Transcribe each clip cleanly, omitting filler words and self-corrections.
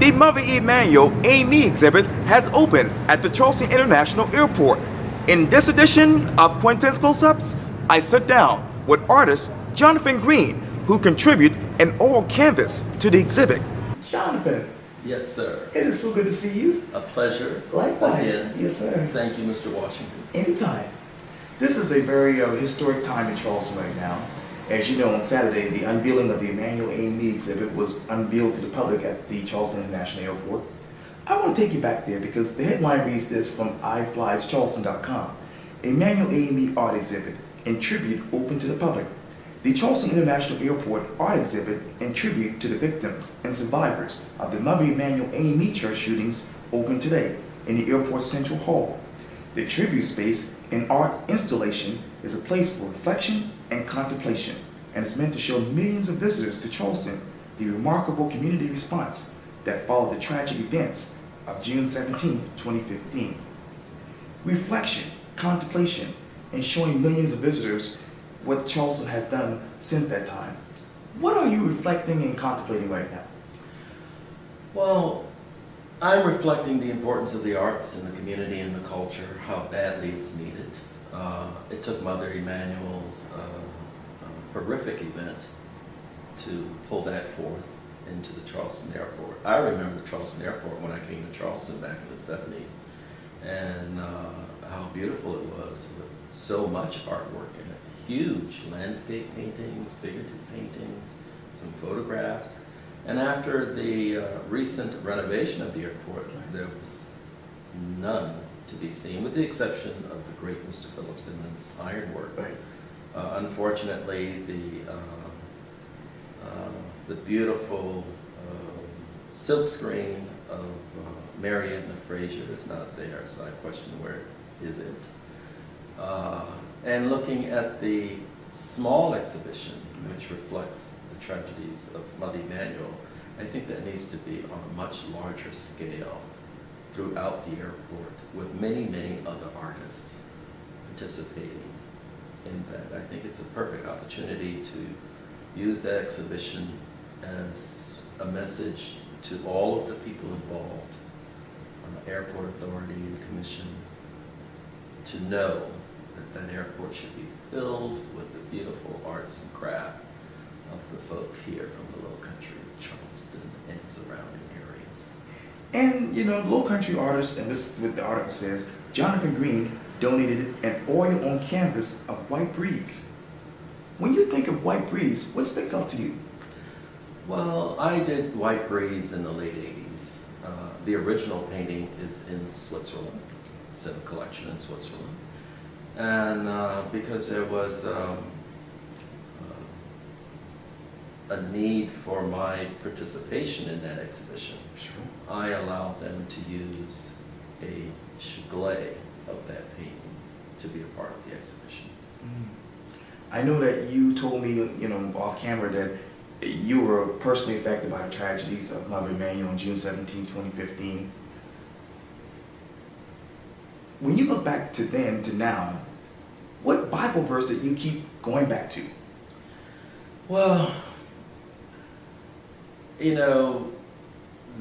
The Mother Emanuel AME exhibit has opened at the Charleston International Airport. In this edition of Quintin's Close-Ups, I sit down with artist Jonathan Green, who contribute an oil canvas to the exhibit. Jonathan. Yes, sir. It is so good to see you. A pleasure. Likewise. Again. Yes, sir. Thank you, Mr. Washington. Anytime. This is a very historic time in Charleston right now. As you know, on Saturday, the unveiling of the Emanuel AME exhibit was unveiled to the public at the Charleston International Airport. I want to take you back there because the headline reads this from iFlyCharleston.com. Emanuel AME art exhibit in tribute open to the public. The Charleston International Airport art exhibit in tribute to the victims and survivors of the Mother Emanuel AME church shootings open today in the airport's central hall. The tribute space and art installation is a place for reflection and contemplation, and is meant to show millions of visitors to Charleston the remarkable community response that followed the tragic events of June 17, 2015. Reflection, contemplation, and showing millions of visitors what Charleston has done since that time. What are you reflecting and contemplating right now? Well, I'm reflecting the importance of the arts in the community and the culture, how badly it's needed. It took Mother Emanuel's horrific event to pull that forth into the Charleston Airport. I remember the Charleston Airport when I came to Charleston back in the 70s, and how beautiful it was with so much artwork in it. Huge landscape paintings, figurative paintings, some photographs. And after the recent renovation of the airport, there was none to be seen, with the exception of the great Mr. Philip Simmons' ironwork. Right. Unfortunately, the beautiful silk screen of Mary Edna Frazier is not there, so I question where is it. And looking at the small exhibition, which reflects the tragedies of Mother Emanuel, I think that needs to be on a much larger scale throughout the airport, with many, many other artists participating in that. I think it's a perfect opportunity to use that exhibition as a message to all of the people involved, airport authority and commission, to know that that airport should be filled with the beautiful arts and craft of the folk here from the Low Country of Charleston and surrounding areas. And you know, Low Country artist, and this is what the article says, Jonathan Green donated an oil on canvas of White Breeze. When you think of White Breeze, what sticks out to you? Well, I did White Breeze in the late 80s. The original painting is in Switzerland. It's in a collection in Switzerland. And because there was a need for my participation in that exhibition, Sure. I allowed them to use a chaglet of that painting to be a part of the exhibition. I know that you told me, you know, off camera that you were personally affected by the tragedies of Mother Emanuel on June 17, 2015. When you look back to then to now, what Bible verse did you keep going back to? Well, you know,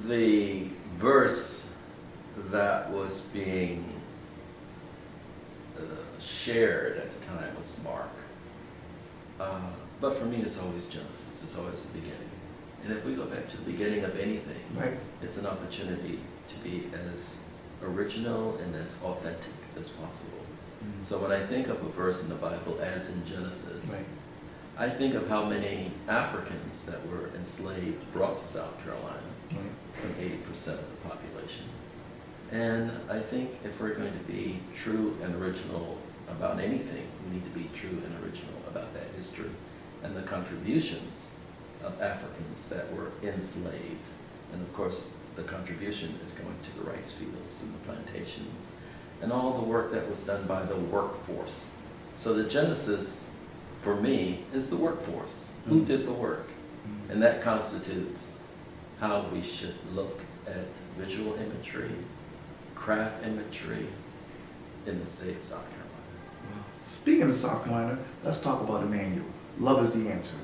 the verse that was being shared at the time was Mark. But for me, it's always Genesis. It's always the beginning. And if we go back to the beginning of anything, Right. it's an opportunity to be as original and as authentic as possible. So when I think of a verse in the Bible, as in Genesis, Right. I think of how many Africans that were enslaved brought to South Carolina, Right. some 80% of the population. And I think if we're going to be true and original about anything, we need to be true and original about that history and the contributions of Africans that were enslaved. And of course, the contribution is going to the rice fields and the plantations and all the work that was done by the workforce. So the Genesis, for me, is the workforce. Who did the work? And that constitutes how we should look at visual imagery, craft imagery in the state of South Carolina. Speaking of South Carolina, let's talk about Emanuel. Love is the answer.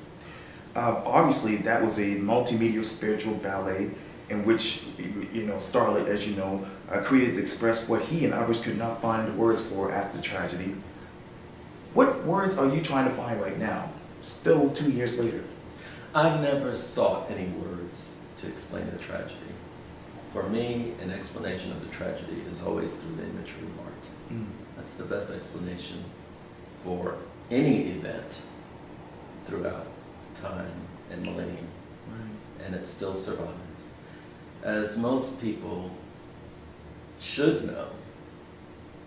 Obviously, that was a multimedia spiritual ballet in which starlet, as you know, created to express what he and others could not find words for after the tragedy. What words are you trying to find right now, still 2 years later? I've never sought any words to explain the tragedy. For me, an explanation of the tragedy is always through the imagery of art. Mm. That's the best explanation for any event throughout time and millennium, Right. and it still survives. As most people should know,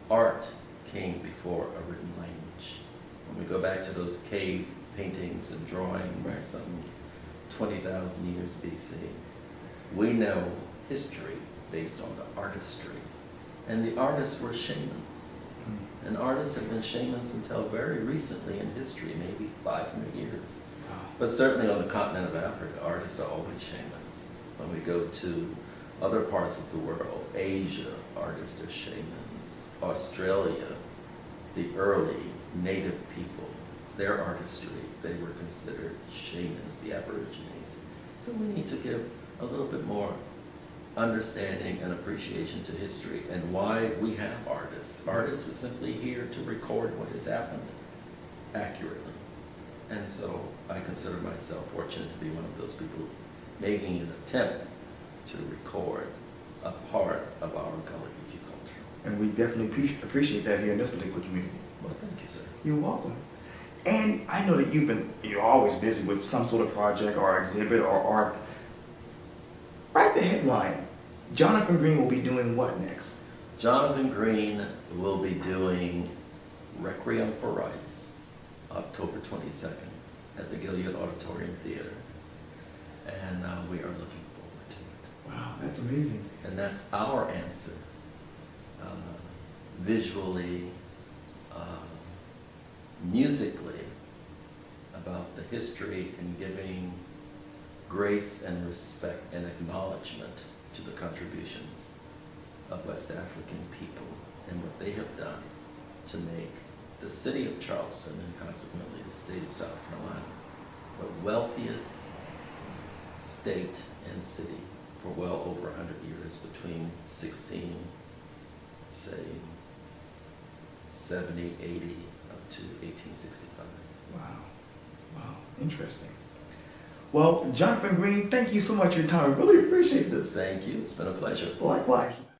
art came before a written language. When we go back to those cave paintings and drawings, Right. some 20,000 years BC, we know history based on the artistry. And the artists were shamans. Mm. And artists have been shamans until very recently in history, maybe 500 years. Wow. But certainly on the continent of Africa, artists are always shamans. When we go to other parts of the world, Asia, artists are shamans. Australia, the early native people, their artistry, they were considered shamans, the Aborigines. So we need to give a little bit more understanding and appreciation to history and why we have artists. Artists are simply here to record what has happened accurately. And so I consider myself fortunate to be one of those people making an attempt to record a part of our Gullah Geechee culture. And we definitely appreciate that here in this particular community. Well, thank you, sir. You're welcome. And I know that you're always busy with some sort of project or exhibit or art. Write the headline. Jonathan Green will be doing what next? Jonathan Green will be doing Requiem for Rice, October 22nd, at the Gilead Auditorium Theater. And we are looking forward to it. Wow, that's amazing. And that's our answer, visually, musically, about the history and giving grace and respect and acknowledgement to the contributions of West African people and what they have done to make the city of Charleston and consequently the state of South Carolina the wealthiest state and city for well over 100 years, between 70, 80, up to 1865. Wow. Wow. Interesting. Well, Jonathan Green, thank you so much for your time. I really appreciate this. Thank you. It's been a pleasure. Likewise.